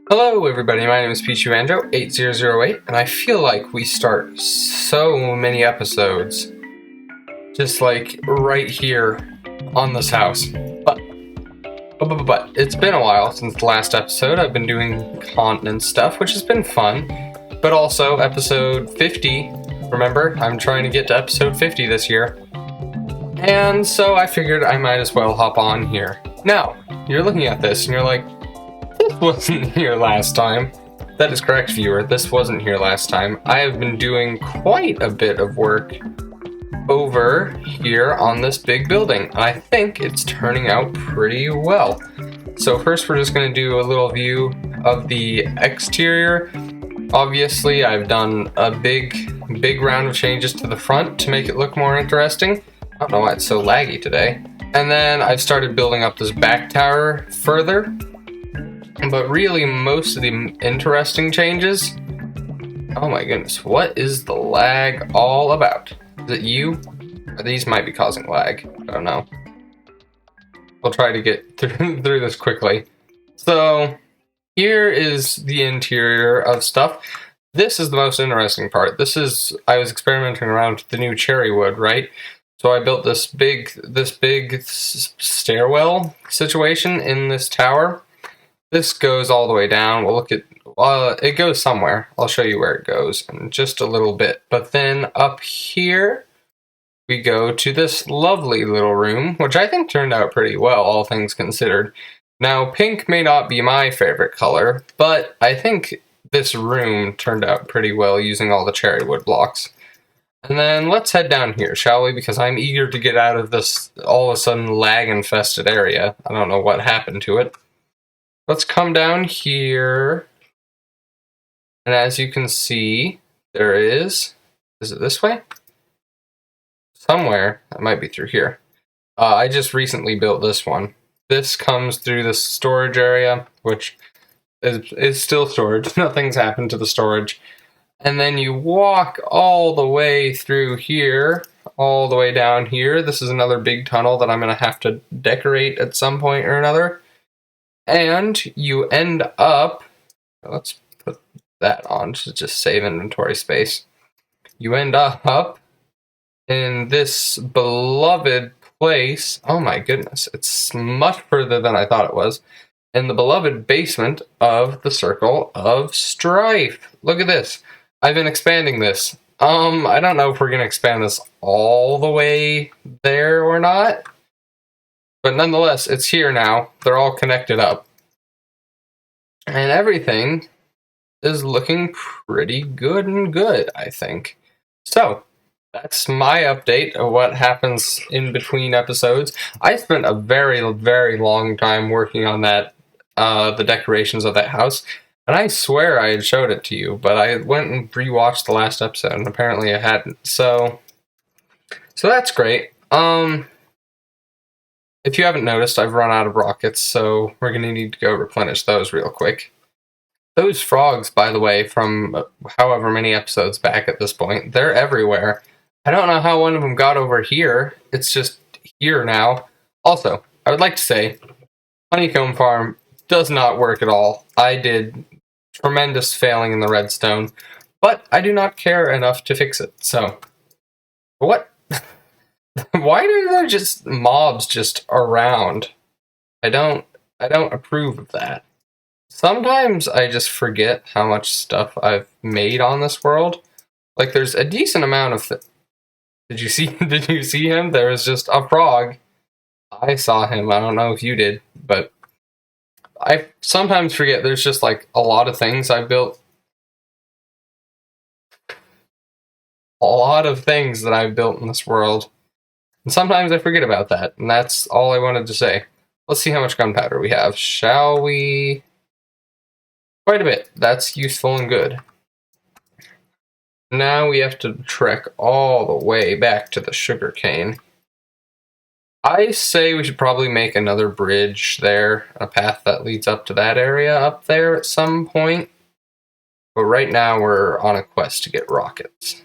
Hello everybody, my name is Pichubanjo8008, and I feel like we start so many episodes just like right here on this house. But it's been a while since the last episode. I've been doing continent stuff, which has been fun, but also episode 50. Remember, I'm trying to get to episode 50 this year. And so I figured I might as well hop on here. Now, you're looking at this and you're like, this wasn't here last time. That is correct, viewer. This wasn't here last time. I have been doing quite a bit of work over here on this big building. I think it's turning out pretty well. So first we're just going to do a little view of the exterior. Obviously, I've done a big round of changes to the front to make it look more interesting. I don't know why it's so laggy today. And then I've started building up this back tower further. But really, most of the interesting changes... Oh my goodness, what is the lag all about? Is it you? Or these might be causing lag. I don't know. We'll try to get through this quickly. So, here is the interior of stuff. This is the most interesting part. I was experimenting around with the new cherry wood, right? So I built this big stairwell situation in this tower. This goes all the way down. We'll look at, it goes somewhere. I'll show you where it goes in just a little bit. But then up here, we go to this lovely little room, which I think turned out pretty well, all things considered. Now, pink may not be my favorite color, but I think this room turned out pretty well using all the cherry wood blocks. And then let's head down here, shall we? Because I'm eager to get out of this all of a sudden lag-infested area. I don't know what happened to it. Let's come down here, and as you can see, there is it this way? Somewhere, it might be through here. I just recently built this one. This comes through the storage area, which is still storage. Nothing's happened to the storage. And then you walk all the way through here, all the way down here. This is another big tunnel that I'm going to have to decorate at some point or another. And you end up, let's put that on to just save inventory space. You end up in this beloved place. Oh my goodness, it's much further than I thought it was. In the beloved basement of the Circle of Strife. Look at this. I've been expanding this. I don't know if we're going to expand this all the way there or not. But nonetheless, it's here now. They're all connected up. And everything is looking pretty good, I think. So, that's my update of what happens in between episodes. I spent a very, very long time working on that, the decorations of that house. And I swear I had showed it to you, but I went and rewatched the last episode, and apparently I hadn't. So that's great. If you haven't noticed, I've run out of rockets, so we're going to need to go replenish those real quick. Those frogs, by the way, from however many episodes back at this point, they're everywhere. I don't know how one of them got over here. It's just here now. Also, I would like to say, Honeycomb Farm does not work at all. I did tremendous failing in the redstone, but I do not care enough to fix it, so... What? Why are there just mobs just around? I don't approve of that. Sometimes I just forget how much stuff I've made on this world. Like, there's a decent amount of... Did you see him? There was just a frog. I saw him. I don't know if you did, but I sometimes forget there's just like a lot of things I've built. A lot of things that I've built in this world. And sometimes I forget about that, and that's all I wanted to say. Let's see how much gunpowder we have, shall we? Quite a bit. That's useful and good. Now we have to trek all the way back to the sugarcane. I say we should probably make another bridge there, a path that leads up to that area up there at some point. But right now we're on a quest to get rockets.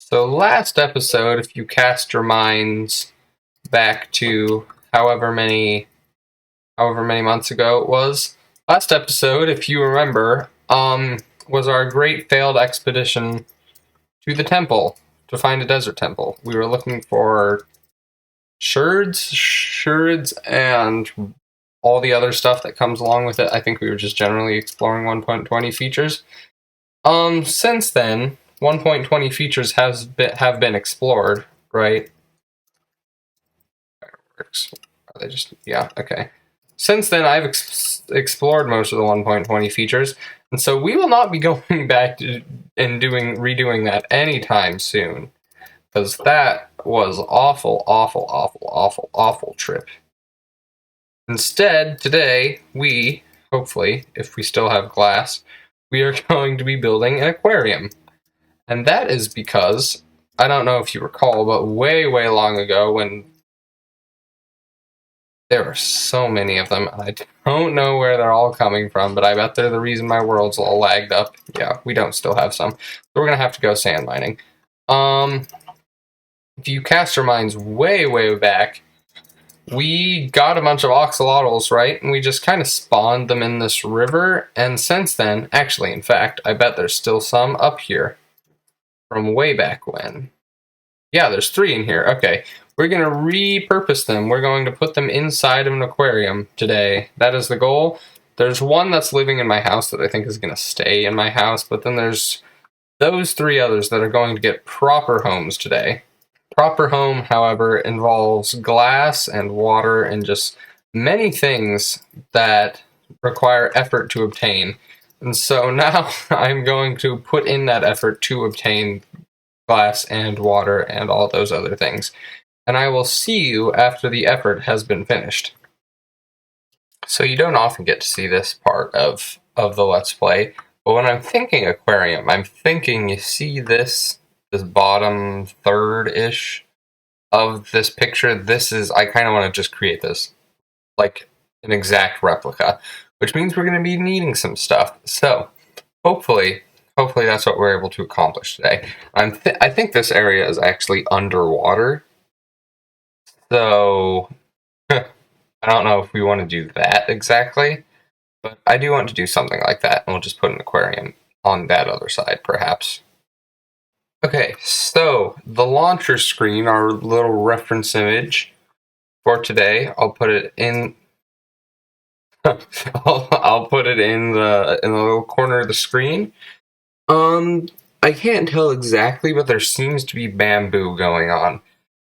So last episode, if you cast your minds back to however many months ago it was, Last episode, if you remember, was our great failed expedition to the temple to find a desert temple. We were looking for sherds, and all the other stuff that comes along with it. I think we were just generally exploring 1.20 features. Since then, 1.20 features have been explored, right? Fireworks. Are they just... yeah, okay. Since then, I've explored most of the 1.20 features, and so we will not be going back to and redoing that anytime soon, because that was awful trip. Instead, today, we, hopefully, if we still have glass, we are going to be building an aquarium. And that is because, I don't know if you recall, but way long ago when there were so many of them, I don't know where they're all coming from, but I bet they're the reason my world's all lagged up. Yeah, we don't still have some. So we're going to have to go sand mining. If you cast your minds way back, we got a bunch of axolotls, right? And we just kind of spawned them in this river. And since then, actually, in fact, I bet there's still some up here from way back when. Yeah, there's 3 in here. Okay, we're going to repurpose them. We're going to put them inside of an aquarium today. That is the goal. There's one that's living in my house that I think is going to stay in my house. But then there's those 3 others that are going to get proper homes today. Proper home, however, involves glass and water and just many things that require effort to obtain. And so now I'm going to put in that effort to obtain glass and water and all those other things. And I will see you after the effort has been finished. So you don't often get to see this part of the Let's Play, but when I'm thinking aquarium, I'm thinking, you see this bottom third-ish of this picture? This is, I kind of want to just create this like an exact replica, which means we're going to be needing some stuff. So hopefully that's what we're able to accomplish today. I think this area is actually underwater, so I don't know if we want to do that exactly, but I do want to do something like that, and we'll just put an aquarium on that other side, perhaps. Okay, so the launcher screen, our little reference image for today, I'll put it in. I'll put it in the little corner of the screen. I can't tell exactly, but there seems to be bamboo going on.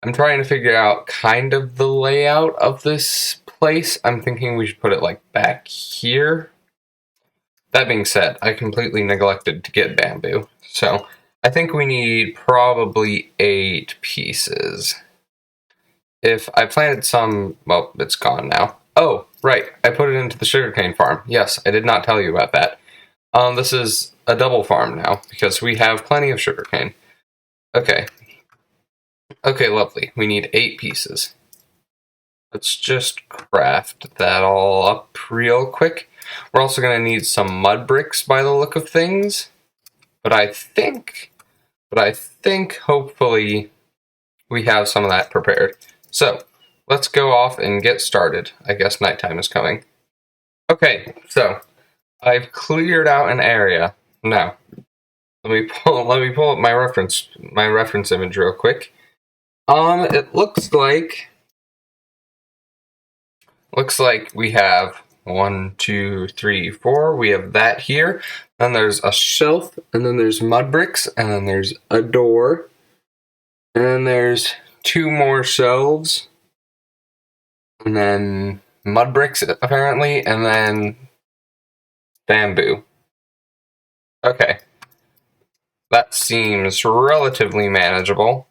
I'm trying to figure out kind of the layout of this place. I'm thinking we should put it like back here. That being said, I completely neglected to get bamboo, so I think we need probably 8 pieces. If I planted some, well, it's gone now. Oh, right, I put it into the sugarcane farm. Yes, I did not tell you about that. This is a double farm now, because we have plenty of sugarcane. Okay. Okay, lovely. We need 8 pieces. Let's just craft that all up real quick. We're also going to need some mud bricks by the look of things. But I think hopefully we have some of that prepared. So, let's go off and get started. I guess nighttime is coming. Okay, so I've cleared out an area. Now, let me pull up my reference image real quick. It looks like we have 1, 2, 3, 4. We have that here. Then there's a shelf, and then there's mud bricks, and then there's a door, and then there's 2 more shelves, and then mud bricks apparently, and then bamboo. Okay. That seems relatively manageable.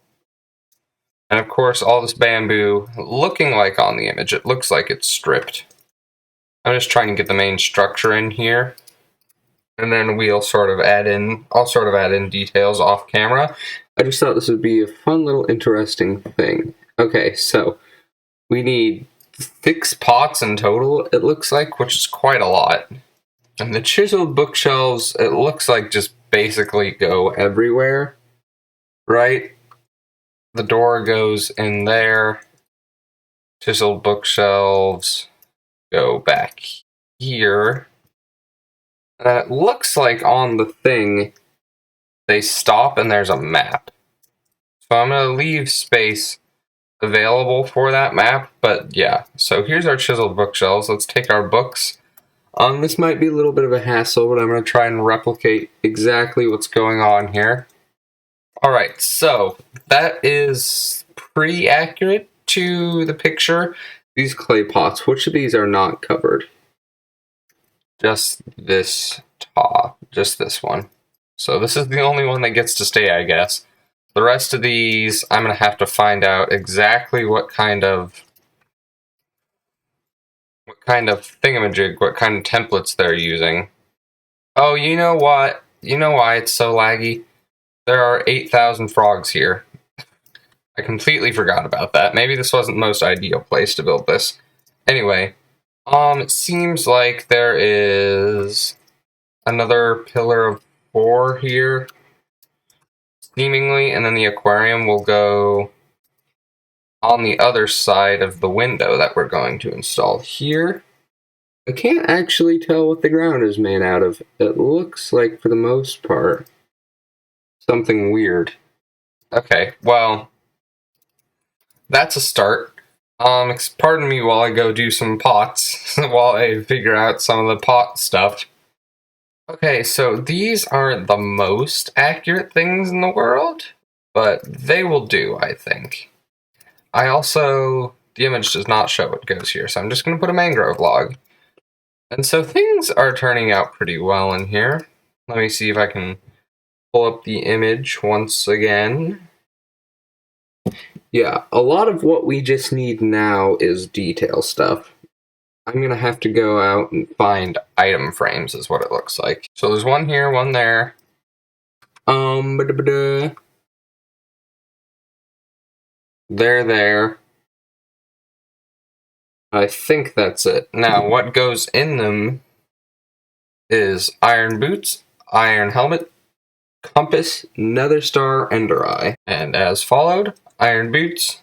And of course, all this bamboo looking like on the image, it looks like it's stripped. I'm just trying to get the main structure in here. And then I'll sort of add in details off camera. I just thought this would be a fun little interesting thing. Okay, so we need 6 pots in total, it looks like, which is quite a lot. And the chiseled bookshelves, it looks like just basically go everywhere, right? The door goes in there. Chiseled bookshelves go back here. And it looks like on the thing, they stop and there's a map. So I'm going to leave space available for that map, but yeah. So here's our chiseled bookshelves. Let's take our books. This might be a little bit of a hassle, but I'm going to try and replicate exactly what's going on here. Alright, so that is pretty accurate to the picture. These clay pots, which of these are not covered? Just this top, just this one. So this is the only one that gets to stay, I guess. The rest of these, I'm going to have to find out exactly what kind of thingamajig, what kind of templates they're using. Oh, you know what? You know why it's so laggy? There are 8,000 frogs here. I completely forgot about that. Maybe this wasn't the most ideal place to build this. Anyway, it seems like there is another pillar of 4 here, seemingly, and then the aquarium will go on the other side of the window that we're going to install here. I can't actually tell what the ground is made out of. It looks like, for the most part, something weird. Okay, well, that's a start. Pardon me while I go do some pots, while I figure out some of the pot stuff. Okay, so these aren't the most accurate things in the world, but they will do, I think. The image does not show what goes here, so I'm just going to put a mangrove log. And so things are turning out pretty well in here. Let me see if I can pull up the image once again. Yeah, a lot of what we just need now is detail stuff. I'm going to have to go out and find item frames is what it looks like. So there's one here, one there. They're there. I think that's it. Now, what goes in them is iron boots, iron helmet, compass, nether star, ender eye. And as followed, iron boots,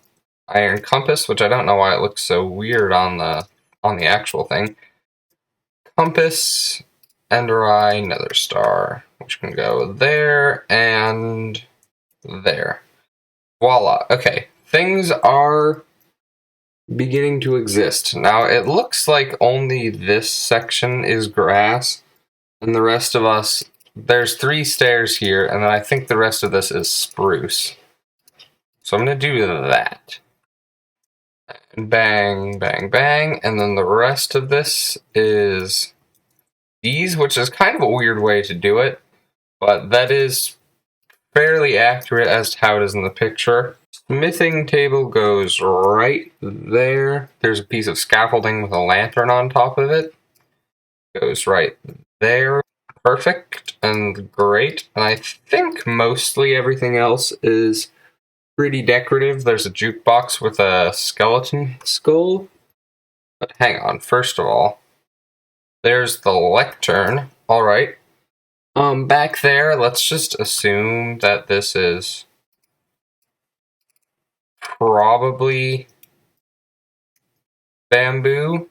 iron compass, which I don't know why it looks so weird on the actual thing. Compass, ender eye, nether star, which can go there and there. Voila. Okay, things are beginning to exist. Now, it looks like only this section is grass, and the rest of us, there's 3 stairs here, and then I think the rest of this is spruce. So I'm going to do that. Bang, bang, bang, and then the rest of this is these, which is kind of a weird way to do it, but that is fairly accurate as to how it is in the picture. Smithing table goes right there. There's a piece of scaffolding with a lantern on top of it. Goes right there. Perfect and great. And I think mostly everything else is pretty decorative. There's a jukebox with a skeleton skull. But hang on, first of all, there's the lectern. Alright. Back there, let's just assume that this is probably bamboo.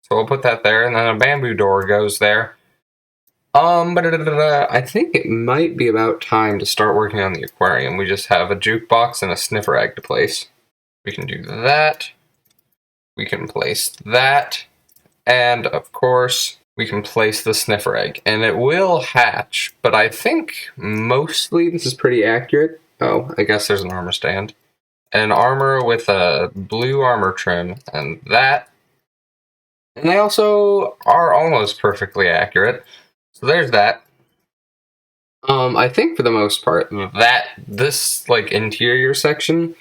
So we'll put that there, and then a bamboo door goes there. I think it might be about time to start working on the aquarium. We just have a jukebox and a sniffer egg to place. We can do that. We can place that. And, of course, we can place the sniffer egg. And it will hatch, but I think mostly this is pretty accurate. Oh, I guess there's an armor stand. An armor with a blue armor trim, and that. And they also are almost perfectly accurate. So there's that. I think for the most part that this interior section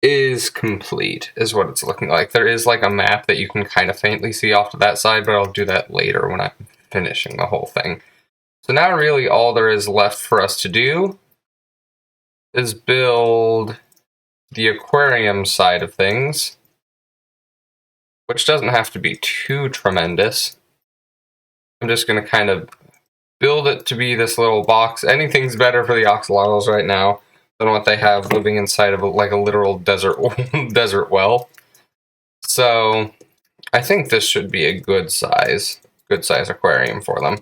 is complete, is what it's looking like. There is a map that you can kind of faintly see off to that side, but I'll do that later when I'm finishing the whole thing. So now really all there is left for us to do is build the aquarium side of things, which doesn't have to be too tremendous. I'm just going to kind of build it to be this little box. Anything's better for the axolotls right now than what they have living inside of a literal desert well. So I think this should be a good size aquarium for them.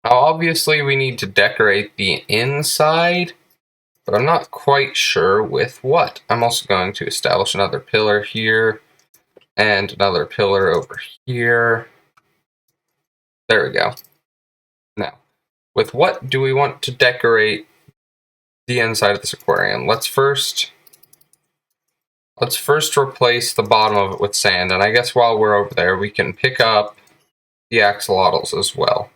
Now, obviously, we need to decorate the inside, but I'm not quite sure with what. I'm also going to establish another pillar here, and another pillar over here. There we go. Now, with what do we want to decorate the inside of this aquarium? Let's first replace the bottom of it with sand, and I guess while we're over there, we can pick up the axolotls as well.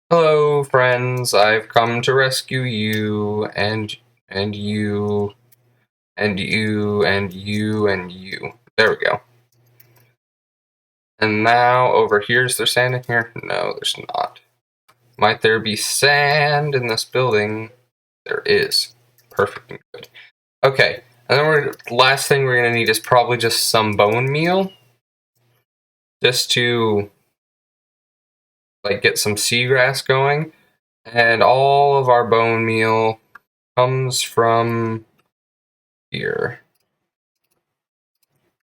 Hello, friends. I've come to rescue you, and you, and you, and you, and you. There we go. And now, over here, is there sand in here? No, there's not. Might there be sand in this building? There is. Perfect and good. Okay, and then last thing we're going to need is probably just some bone meal. Just to, like, get some seagrass going. And all of our bone meal comes from here.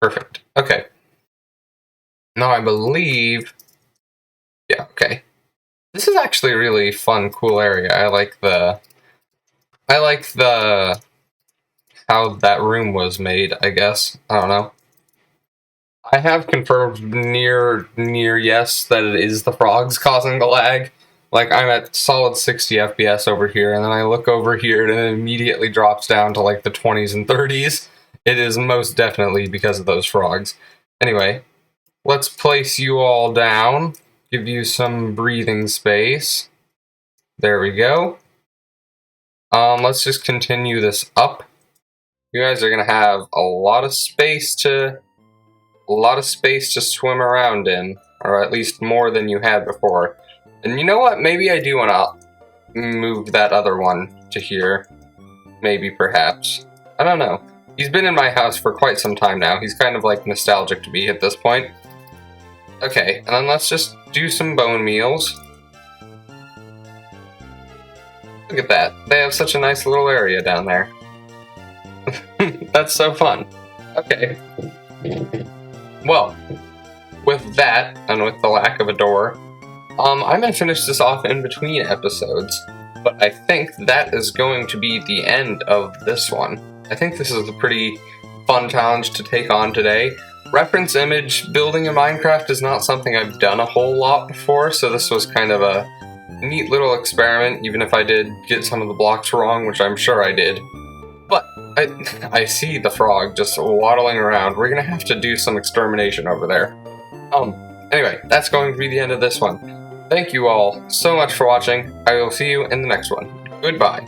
Perfect. Okay. Now I believe... Yeah, okay. This is actually a really fun, cool area. I like the how that room was made, I guess. I don't know. I have confirmed near yes that it is the frogs causing the lag. Like, I'm at solid 60 FPS over here, and then I look over here and it immediately drops down to like the 20s and 30s. It is most definitely because of those frogs. Anyway, let's place you all down. Give you some breathing space. There we go. Let's just continue this up. You guys are gonna have a lot of space to swim around in, or at least more than you had before. And you know what? Maybe I do want to move that other one to here. Maybe, perhaps. I don't know. He's been in my house for quite some time now. He's kind of like nostalgic to me at this point. Okay, and then let's just do some bone meals. Look at that. They have such a nice little area down there. That's so fun. Okay. Well, with that, and with the lack of a door, I might finish this off in between episodes, but I think that is going to be the end of this one. I think this is a pretty fun challenge to take on today. Reference image building in Minecraft is not something I've done a whole lot before, so this was kind of a neat little experiment, even if I did get some of the blocks wrong, which I'm sure I did. But I see the frog just waddling around. We're gonna have to do some extermination over there. Anyway, that's going to be the end of this one. Thank you all so much for watching. I will see you in the next one. Goodbye.